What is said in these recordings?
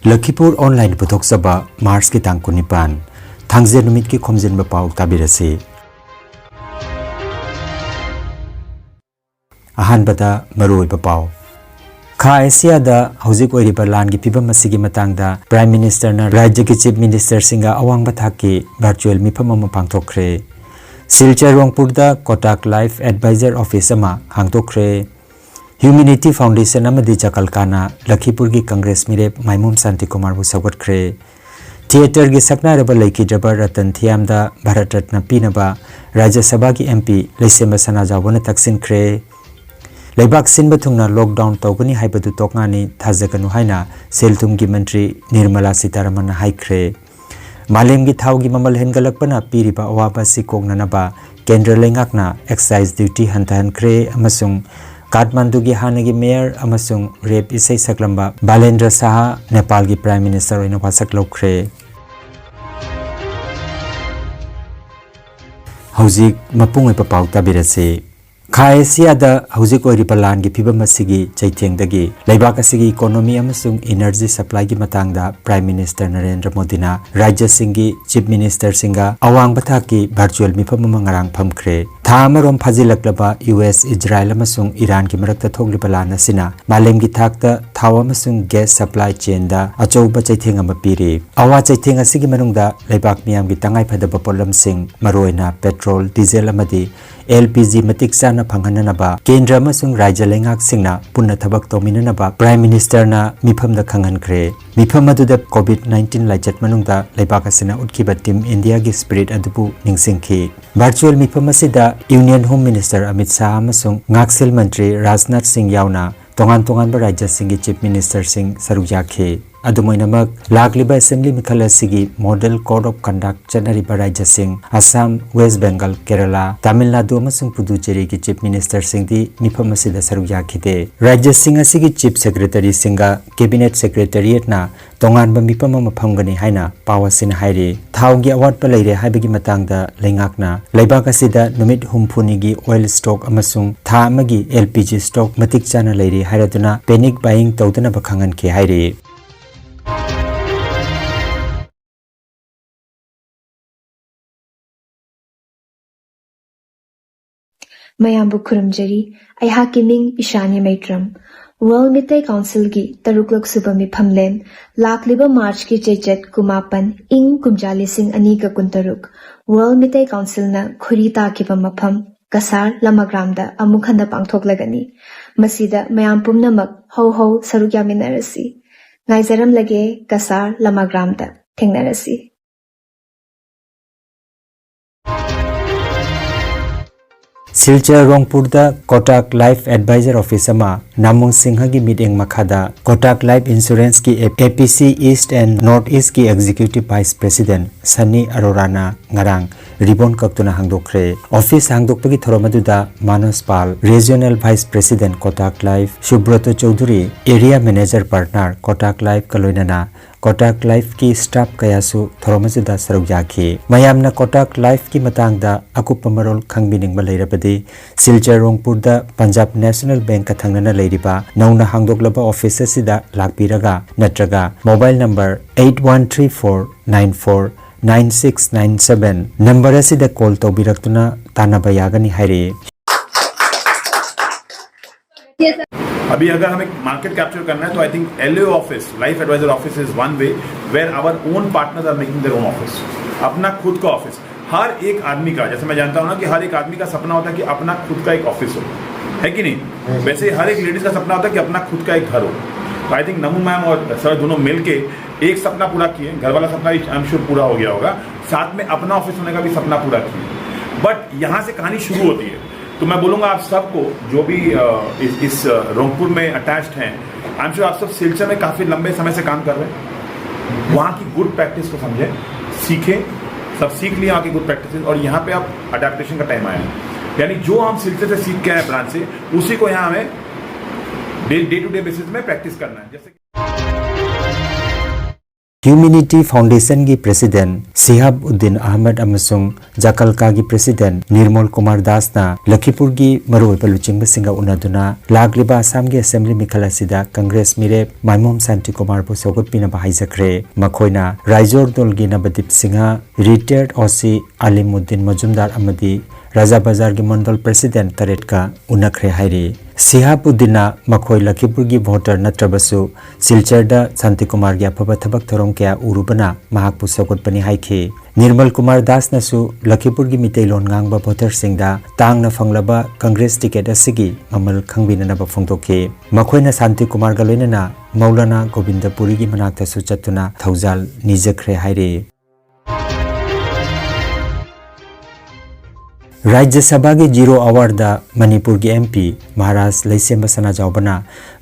Lakhipur Online Putoksaba Mars ki tang kunipan Thangze numit ki Khomjinba Pao tabirasi Ahan bata maroi Pao Kha Asia da hauzik oiriba lan gi pibam masigi matangda Prime Minister na Rajya ki Chief Minister singa awang bathaki virtual mifam ama pangthokre Silchar Rongpur da Kotak Life Advisor Office ama hangtokre Humanity Foundation amadi Jakalkana Lakhipur ki Congress Mirep Maimum Santi Kumar bu sawgatkre Theater gi saknaraba leiki drabar Ratan Thiamda Bharat Ratna pinaba Rajya Sabha ki MP Leisema Sanajawna taksinkhre Leibak sinba thungna lockdown tawgani haibadu tokngani thajaganu haina selthum gi mantri Nirmala Sitaraman haikre Malem gi thau gi mamal hengalakpana piriba awaba sikoknanaba Kendra lengakna excise duty hantahan khre amasung Kathmandu ki hanagi mayor amasung rep isai saklamba Balendra Saha Nepal ki Prime Minister oina wasak lokre Hauzik mapung oi papau tabirase Kha Asia da hauzik oi ripalan ki phibam asigi chaithengdagi leibak asigi economy amasung energy supply ki matangda Prime Minister Narendra Modi na Rajya Singhi Chief Minister singa awang bathaki virtual mifam mangarang phamkhre Thamarom Phajilaklaba US Israel amasung Iran ki marakta thoglipalan asina malem ki thakta thaw amasung gas supply chain da achouba chaitheng ama piri awa chaitheng asigi manungda leibak miyam ki tangai phadaba polam sing maroina petrol diesel amadi LPG matik sana phanghananaba kendra amasung rajya lengak singna punna thabak tominanaba Prime Minister na mifam da khanghankhre mifam aduda COVID-19 laichat manungda leibak asina utkiba team India ki spirit adubu ningsingkhi virtual mifam asida Union Home Minister Amit Shah amasung Ngaksel Mantri Rajnath Singh yauna tongan Rajya Singhi Chief Minister Singh saruk yakhe adumoinamak lakliba assembly mikhala sigi model code of conduct chanariba Rajya Singh Assam West Bengal Kerala Tamil Nadu amasung Puducherry ki Chief Minister Singh di mifam asida saruk yakhide Rajya Singh asigi Chief Secretary Singha Cabinet Secretariat na tongan ba mifam ama phamgani haina pawasin hairi thaugi award pa leire haibagi matangda lengakna leibak asida numit humphuni gi oil stock amasung tha amagi LPG stock matik chana leire hairaduna panic buying tawdana bakhangan ke hairi Mayambu Kurumjari, Ayhaki Ming Ishani Maitram, World Mitai Council Gi, Taruklok Subami Pamlen, Lakliba March Ki Chechet Kumapan, Ing Kumjali Sing Anika Kuntaruk, World Mitai Council na Kurita Kipa Mapam, Kasar Lamagramda, Amukhanda Pangthok Lagani, Masida Mayampum Namak, Ho Ho Sarukya Minarasi, Ngaizaram Lage, Kasar Lamagramda, Tengnarasi. Silchar Rongpur da Kotak Life Advisor Office ama Namung Singha gi meeting makhada Kotak Life Insurance ki APC East and North East ki Executive Vice President Sunny Arora na ngarang ribbon kaktuna hangdokre office hangdokpagi thoromaduda Manos Pal Regional Vice President Kotak Life Subroto Chaudhary Area Manager Partner Kotak Life kaloinana Kotak Life ki staff kayasu thoromajuda saruk yakhi mayamna Kotak Life ki matangda akupa marol khangbining ba leirabadi Silchar Rongpur da Punjab National Bank ka thangnana leiriba nauna hangdoklaba office asida lakpiraga natraga mobile number 8134949697 number asida call tawbiraktuna tanaba yagani haire अभी अगर हमें market capture करना है तो I think LO office life advisor office is one way where our own partners are making their own office अपना खुद का office हर एक आदमी का जैसे मैं जानता हूं ना कि हर एक आदमी का सपना होता है कि अपना खुद का एक ऑफिस हो है कि नहीं वैसे हर एक लेडीज का सपना होता है कि अपना खुद का एक घर हो तो आई थिंक नमू मैम और सर दोनों मिलके एक सपना पूरा किए घर वाला सपना आई एम श्योर पूरा हो गया होगा साथ में अपना ऑफिस होने का भी सपना पूरा किए बट यहाँ से कहानी शुरू होती है तो मैं बोलूँगा आप सबको जो भी इस रोंगपुर में अटैच्ड हैं आई एम श्योर आप सब सिलचर में काफ़ी लंबे समय से काम कर रहे हैं वहाँ की गुड प्रैक्टिस को समझें सीखें सब सीख लिया वहाँ की गुड प्रैक्टिस और यहाँ पे आप अडेप्टेशन का टाइम आया है यानी जो हम सिलचर से सीख के आए ब्रांच से उसी को यहाँ हमें डे टू डे बेसिस में प्रैक्टिस करना है जैसे Humanity Foundation की President Sihabuddin Ahmed amasung Jakalka की President Nirmal Kumar Das na Lakhipur की मरोई पलुचिंग सिंगा उन्नदुना लागलिबा असम की Assembly मिखलासिदा Congress मिरे माइमोम शांति कुमार बु सोगत पिना बाहाइजक्रे मखोइना राइजोर दल की Navdeep Sinha Retired OC Alimuddin Majumdar अमदी राजा बाजार की मंडल प्रेसिडेंट तरेट का उनखरे हाइरे सिहाबुद्दीना मखोई लखीपुर की वोटर नत्रबसु सिलचरदा शांति कुमार की अफब थबक थरों क्या उरुबना महाकपु सौगतपनि हाइखे निर्मल कुमार दास नसु लखीपुर की मितेलोन गांगबा वोटर सिंगदा तांगना फंगलबा कांग्रेस टिकेट असिगी ममल खंगबिननबा फोंदोके मखोइना शांति कुमार गा लोइनना मौलाना गोविंदपुरी की मनाक्तसु चतुना थौजाल निजखरे हाइरे राज्य सभा की 0 अवार्ड मणिपुर की MP महाराज लैसेम सना जावबना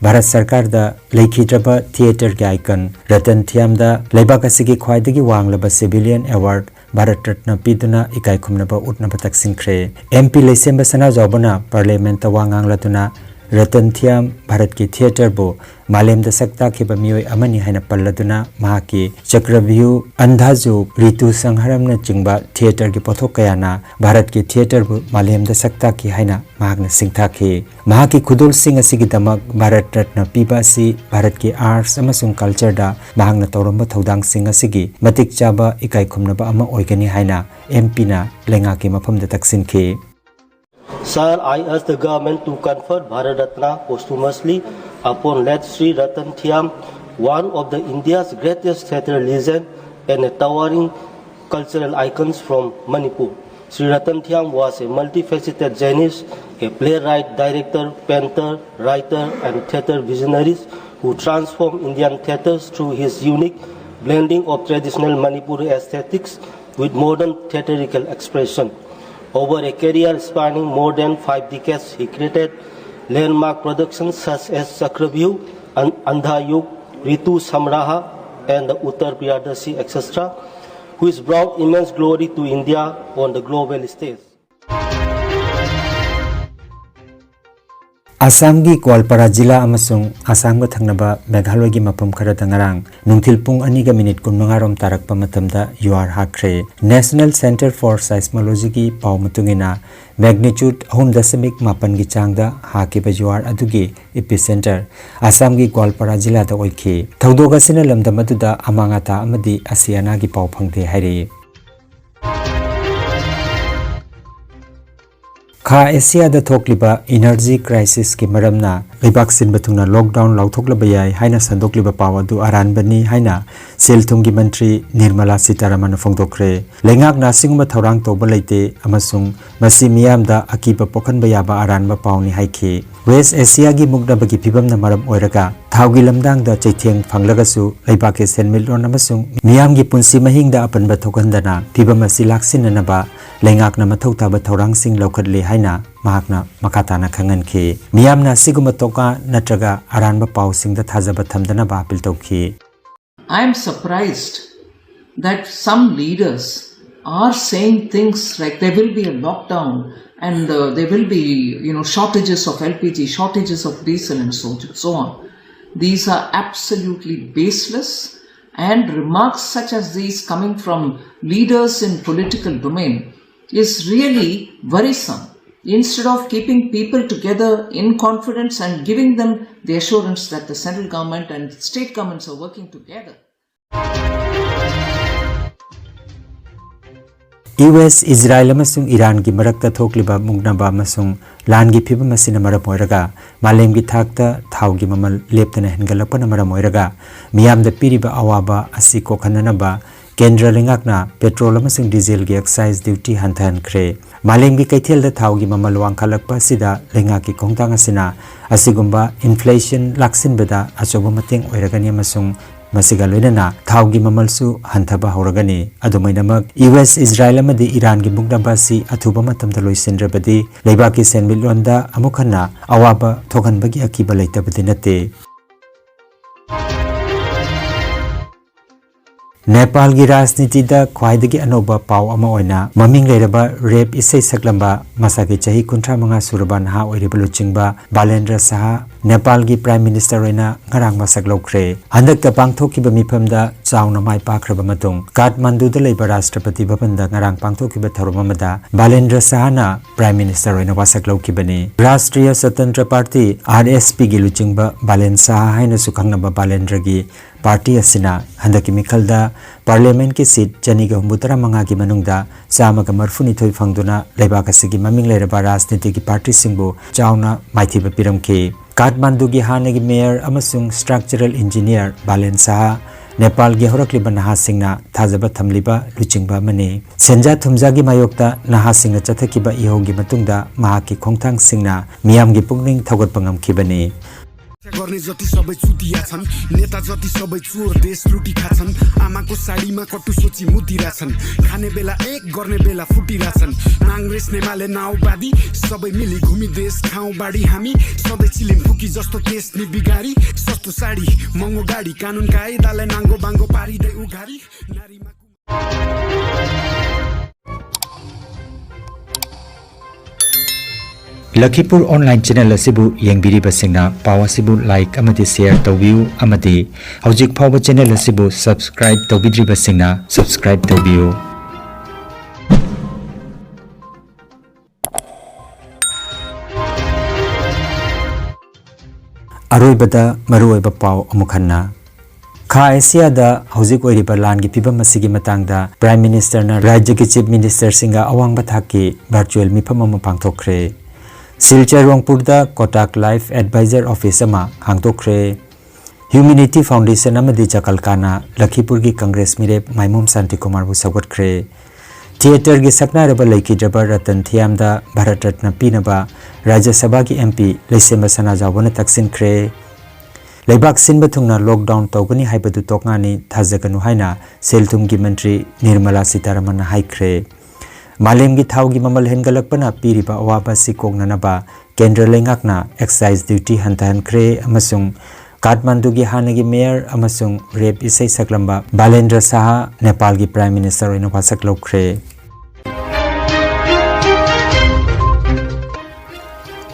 भारत सरकार दा लेखिद्रब थिएटर के आइकन रतन थियाम दा लेबाक असिगी ख्वाइदगी वांगलब सिविलियन अवार्ड भारत रत्न पिदुना इकाई खुमनब उतनब तकसिंख्रे MP लैसेम सना जावबना पार्लियामेंट वांगांगलतुना रतन थियाम भारत की थिएटर बो मालेम द सक्ता के बमियोय अमनि हाइना पल्लदुना महाकी चक्रव्यूह अंधाजुक ऋतु संहरम न चिंगबा थिएटर की पोथोक कयाना भारत की थिएटर बो मालेम द सक्ता की हाइना महागन सिंगथाखे महाकी खुदुल सिंह असिगी दमक भारत रत्न पीबासी भारत की आर्ट्स अमसुंग कल्चर दा महागन तौरंब थौदांग सिंह असिगी मतिक चाबा इकाई खुमनबा अमा ओइगनी हाइना MP ना लेंगा के मफम the तकसिनखे Sir, I ask the government to confer Bharat Ratna posthumously upon late Sri Ratan Thiam, one of the India's greatest theatre legends and a towering cultural icons from Manipur. Sri Ratan Thiam was a multifaceted genius, a playwright, director, painter, writer, and theatre visionary who transformed Indian theatres through his unique blending of traditional Manipuri aesthetics with modern theatrical expression. Over a career spanning more than 5 decades, he created landmark productions such as Chakravyu, Andhayuk, Ritu Samraha, and the Uttar Priyadasi, etc., which brought immense glory to India on the global stage. Assam की ग्वालपारा जिला अमसुंग असम का थंगनबा मेघालय की मफम खरदा ngarang नुंथिल पुंग 2 मिनिट 19 रोम तारकपा मतमदा युआर हाख्रे नेशनल सेंटर फॉर साइस्मोलॉजी की पाव मतुंगिना मैग्नीट्यूड 3.8 की चांगदा हाकिबा युआर अदुगी एपिसेंटर असम की ग्वालपारा जिला दा ओइखे थौदोग असिना लमदम अदुदा अमांगाता अमदी आसियाना की पाव फंगदे हाइरे खा एशिया द थोकलिबा एनर्जी क्राइसिस के मरमना लेबाक सिन बथुंगना लॉकडाउन लाउथोकलबा याय हाइना संदोकलिबा पावदु आरानबनी हाइना सेलथुंगी मंत्री निर्मला सीतारमन फोंदोखरे लेंगाक नासिंगमा थौरांग तोबा लेते अमसुंग मसी मियामदा अकीबा पोखनबा याबा आरानबा पावनी हाइखे वेस्ट एशिया की मुगनबगी फिबमना मरम ओइरगा थाउगी लमदांग द चैथेंग फंगलगसु लेबाक के सेनमिलरोन अमसुंग मियाम की पुंसी महिंगदा अपनबा थोकनदना फिबम असि लाक्सिननबा लेंगाकना मथौ ताबा थौरांग सिंग लौखदले हाइना महाकना मकाताना खंगनखे मियामना सिगुम तोका नत्रगा आरानबा पाव सिंग द थाजबा थमदना बा appeal तौखि I am surprised that some leaders are saying things like there will be a lockdown and there will be, shortages of LPG, shortages of diesel and so on. These are absolutely baseless, and remarks such as these coming from leaders in political domain is really worrisome. Instead of keeping people together in confidence and giving them the assurance that the central government and state governments are working together. US Israel amasung Iran की मरक्ता थोकलिबा मुगनबा अमसुंग लान की फिबम असिना मरम ओइरगा मालेम की थाकता थाव की ममल लेपतना हेनगलपना मरम ओइरगा मियाम the पिरिबा अवाबा असि कोखननबा केंद्र लेंगाकना पेट्रोल अमसुंग डीजल की एक्साइज ड्यूटी हंथानख्रे मालेम की कैथेल द थाव की ममल वांखलकपा सिदा लेंगा की कोंगतांग असिना असिगुंबा इन्फ्लेशन लाक्सिनबदा अचोबा मतेंग ओइरगनि अमसुंग मसिगा लोइनना थाव की ममलसु हंथबा हौरगनि अदुमैनमक US इजराइल अमदि ईरान की मुगनबासी अथुबा मतमदा लोइसिनरबदि लेबाकी सेनमिलोंदा अमुखना अवाबा थोगनबगी अकीबा लेतबदि नते नेपाल की राजनीति दा ख्वाइदगी अनोबा पाव अमा ओइना ममिंग लेरबा रेप इसै सकलंबा मसाकी चाही 35 सुरबा नहा ओइरिबा लुचिंगबा बालेंद्र साहा नेपाल की प्राइम मिनिस्टर ओइना ngarang masak लौख्रे हंदक पांगथोकिबा मिफमदा चाउना माइ पाख्रबा मतुंग काठमांडूदा लेबा राष्ट्रपति भवनदा ngarang पांगथोकिबा थौरम अमदा बालेंद्र साहाना प्राइम मिनिस्टर ओइना वासक लौखिबनी राष्ट्रीय स्वतंत्र पार्टी RSP की लुचिंगबा बालेन साहा हाइना सुखंगनबा बालेंद्र की पार्टी असिना हंदकी मिखलदा पार्लियामेंट की सीट चनीगा 95 की मनुंगदा चामगा मरफुनिथोय फंगदुना लेबाक असिगी ममिंग लेरबा राजनीति की पार्टी सिंगबु चाउना माइथिबा पिरमखि काठमांडू की हानगी मेयर अमसुंग स्ट्रक्चरल इंजीनियर बालेन साहा नेपाल की होरकलिबा नहासिंगना थाजबा थमलिबा लुचिंगबा मने सेंजा थुमजागी मायोक्ता नहासिंगना चथकिबा इहोगी मतुंगदा महाकी खोंथांग सिंगना मियामगी पुंगनिंग थौगतपा ngamkhibani गर्ने जति सबै चुतिया छन् नेता जति सबै चोर देश लुटी खाछन् आमाको साडीमा कटु सोची मुतिरा छन् खाने बेला एक गर्ने बेला फुटिरा छन् कांग्रेस नेमाले नाउबादी सबै मिली घुमी देश खाउँ बाडी हामी सधैँ चिलिम फुकी जस्तो केस नि बिगारी सस्तो साडी महँगो गाडी कानुन कायदाले नाङ्गो बाङ्गो पारिदै उघारी नारीमा लखीपुर ऑनलाइन चैनल असिबु येंगबिरिबा सिंगना पाव असिबु लाइक अमदि शेयर तौबियु अमदि हौजिक फावबा चैनल असिबु सब्सक्राइब तौबिद्रिबा सिंगना सब्सक्राइब तौबियु अरोइबदा मरुओइबा पाव अमुखन्ना खा एशियादा हौजिक ओइरिबा लानगी फिबम असिगी मतांगदा प्राइम मिनिस्टर ना राज्य की चीफ मिनिस्टर सिंगा अवांगबा थाकी वर्चुअल मिफम अमा पांगथोखरे सिलचर रोंगपुरदा कोटाक लाइफ एडवाइजर ऑफिस अमा हांगतोखरे ह्यूमैनिटी फाउंडेशन अमदि जकलकाना लखीपुर की कांग्रेस मिरेप माइमोम शांति कुमार बु सौगतखरे थिएटर की सकनारबा लैखिद्रबा रतन थियामदा भारत रत्न पीनबा राज्य सभा की MP लैसेम सनाजावना तक्सिनखरे लेबाक सिनबा थुंगना लॉकडाउन तौगनी हाइबदु तोकनानी थाजगनु हाइना सेलथुम की मंत्री निर्मला सीतारमन हाइखरे मालेम की थाव की ममल हेनगलकपना पीरिबा अवाबा सिकोगननबा केंद्र लेंगाकना एक्साइज ड्यूटी हंतहनखरे अमसुंग काठमांडू की हानगी मेयर अमसुंग रेप इसै सकलंबा बालेंद्र साहा नेपाल की प्राइम मिनिस्टर ओइना वासक लौखरे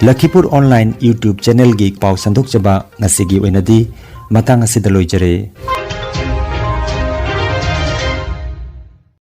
लखीपुर ऑनलाइन YouTube चैनल की पाव संदोकचबा ngasi gi oinadi matang asida loijare